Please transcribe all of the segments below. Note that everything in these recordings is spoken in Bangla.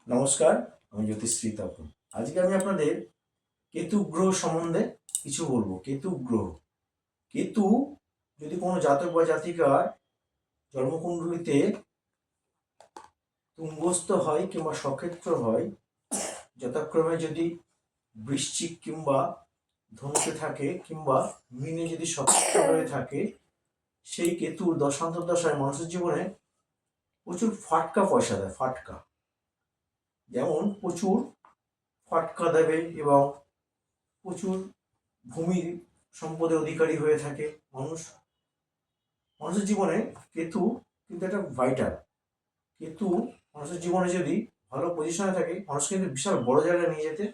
নমস্কার, আমি জ্যোতিশ্রী তপন। আজকে আমি আপনাদের কেতু গ্রহ সম্বন্ধে কিছু বলবো। কেতু গ্রহ, কেতু যদি কোনো জাতক বা জাতিকার জন্মকুণ্ডলিতে তুঙ্গস্থ হয় কিংবা সক্ষেত্র হয়, যথাক্রমে যদি বৃশ্চিক কিংবা ধনুতে থাকে কিংবা মীনে যদি সক্ষেত্র হয়ে থাকে, সেই কেতুর দশান্তর্দশায় মানুষের জীবনে প্রচুর ফাটকা পয়সা দেয়। ফাটকা যেমন প্রচুর ফাটকা দেবে এবং প্রচুর ভূমি সম্পদের অধিকারী হয়ে থাকে মানুষের জীবনে। কেতু কিন্তু একটা ভাইটাল। কেতু মানুষের জীবনে যদি ভালো পজিশনে থাকে, মানুষ কিন্তু বিশাল বড় জায়গায় নিয়ে যেতে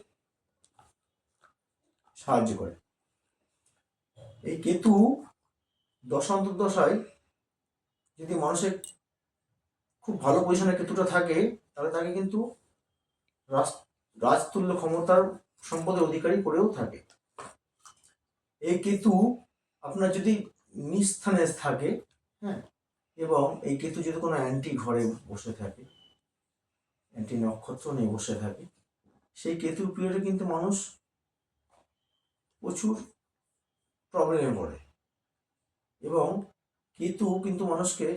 সাহায্য করে। এই কেতু দশায় যদি মানুষের খুব ভালো পজিশনে কেতুটা থাকে, তাহলে তাকে কিন্তু রাজতুল্য ক্ষমতার সম্পদের অধিকারী করেও থাকে। এই কেতু আপনার যদি নিজ স্থানে থাকে, হ্যাঁ, এবং এই কেতু যদি কোনো অ্যান্টি ঘরে বসে থাকে, অ্যান্টি নক্ষত্র নিয়ে বসে থাকে, সেই কেতুর পিরিয়ডে কিন্তু মানুষ প্রচুর প্রবলেমে পড়ে। এবং কেতু কিন্তু মানুষকে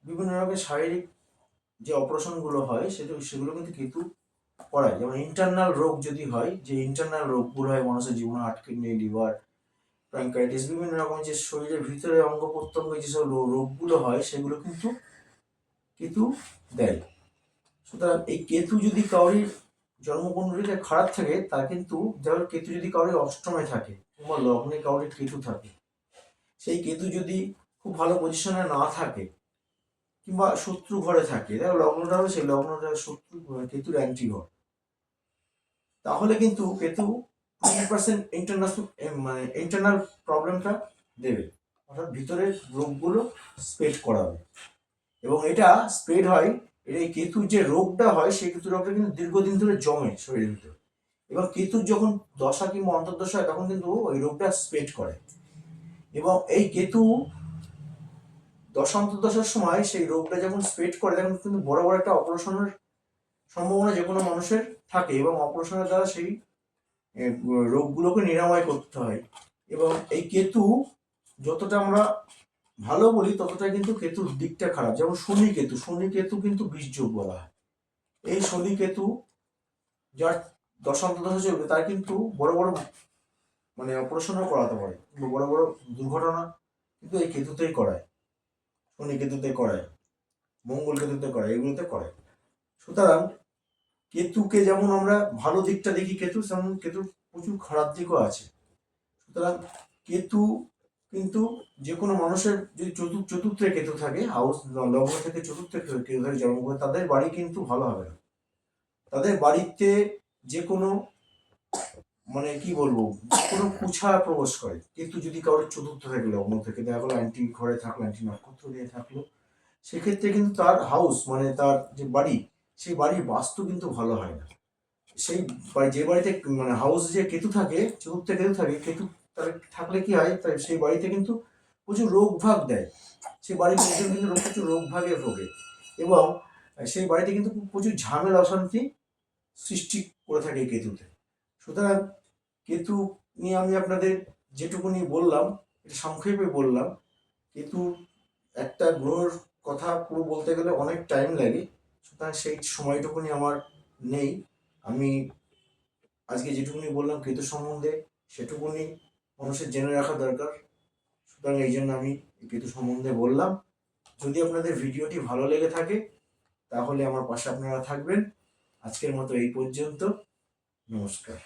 বিভিন্ন রকমের শারীরিক যে অপারেশনগুলো হয় সেগুলো কিন্তু কেতু করায়। যেমন ইন্টারনাল রোগ যদি হয়, যে ইন্টারনাল রোগগুলো হয় মানুষের জীবনে, হার্ট, কিডনি, লিভার, প্যানক্রাইটিস, বিভিন্ন রকম যে শরীরের ভিতরে অঙ্গ প্রত্যঙ্গ যেসব রোগগুলো হয়, সেগুলো কিন্তু কেতু দেয়। সুতরাং এই কেতু যদি কাউরির জন্মকুণ্ডলীতে খারাপ থাকে, তা কিন্তু যেমন কেতু যদি কাউরির অষ্টমে থাকে কিংবা লগ্নে কাউরির কেতু থাকে, সেই কেতু যদি খুব ভালো পজিশনে না থাকে কিংবা শত্রু ঘরে থাকে, দেখো লগ্নটা হবে, সেই লগ্নটা শত্রু কেতুর অ্যান্টি ঘর, তাহলে কিন্তু কেতু 20% ইন্টারনাল প্রবলেমটা দেবে, অর্থাৎ ভিতরের রোগগুলো স্প্রেড করাবে। এবং এটা স্প্রেড হয়, এই কেতুর যে রোগটা হয়, সেই কেতু রোগটা কিন্তু দীর্ঘদিন ধরে জমে শরীরের ভিতরে। এবং কেতুর যখন দশা কিংবা অন্তর্দশা হয়, তখন কিন্তু ওই রোগটা স্প্রেড করে। এবং এই কেতু দশা অন্তর্দশার সময় সেই রোগটা যখন স্প্রেড করে, তখন কিন্তু বড় বড় একটা অপারেশনের সম্ভাবনা যে কোনো মানুষের থাকে, এবং অপারেশনের দ্বারা সেই রোগগুলোকে নিরাময় করতে হয়। এবং এই কেতু যতটা আমরা ভালো বলি, ততটাই কিন্তু কেতুর দিকটা খারাপ। যেমন শনি কেতু কিন্তু বীজযোগ বলা হয়। এই শনি কেতু যার দশান্তর্দশা চলবে, তার কিন্তু বড় বড় অপারেশনও করাতে পারে, বড় বড় দুর্ঘটনা কিন্তু এই কেতুতেই করায়। শনি কেতুতে করায়, মঙ্গল কেতুতে করায়, এগুলোতে করায়। সুতরাং কেতুকে যেমন আমরা ভালো দিকটা দেখি তেমন কেতুর প্রচুর খারাপ দিকও আছে। সুতরাং কেতু কিন্তু যে কোনো মানুষের যদি চতুর্থে কেতু থাকে, হাউস লগ্ন থেকে চতুর্থে কেতু থাকে জন্ম করে, তাদের বাড়ি কিন্তু ভালো হবে না। তাদের বাড়িতে যে কোনো কি বলবো, কোনো কুছা প্রবেশ করে। কিন্তু যদি কারোর চতুর্থ থাকে, লগ্ন থেকে দেখা গেলো অ্যান্টি ঘরে থাকলো, অ্যান্টি নক্ষত্র নিয়ে থাকলো, সেক্ষেত্রে কিন্তু তার হাউস তার যে বাড়ি, সেই বাড়ির বাস্তু কিন্তু ভালো হয় না। সেই যে বাড়িতে হাউস যে কেতু থাকে, চতুর্থে কেতু থাকে, কেতু তার থাকলে কি হয়, তাই সেই বাড়িতে কিন্তু প্রচুর রোগ ভাগ দেয়। সেই বাড়ির লোকজন কিন্তু প্রচুর রোগ ভাগে ভোগে, এবং সেই বাড়িতে কিন্তু প্রচুর ঝামেলা অশান্তি সৃষ্টি করে থাকে কেতুতে। সুতরাং কেতু নিয়ে আমি আপনাদের যেটুকুনি বললাম, এটা সংক্ষেপে বললাম। কেতু একটা গ্রহের কথা পুরো বলতে গেলে অনেক টাইম লাগে, সুতরাং সেই সময়টুকুনি আমার নেই। আমি আজকে যেটুকুনি বললাম কেতু সম্বন্ধে, সেটুকুনি মানুষের জেনে রাখা দরকার। সুতরাং এই জন্য আমি কেতু সম্বন্ধে বললাম। যদি আপনাদের ভিডিওটি ভালো লেগে থাকে, তাহলে আমার পাশে আপনারা থাকবেন। আজকের মতো এই পর্যন্ত। নমস্কার।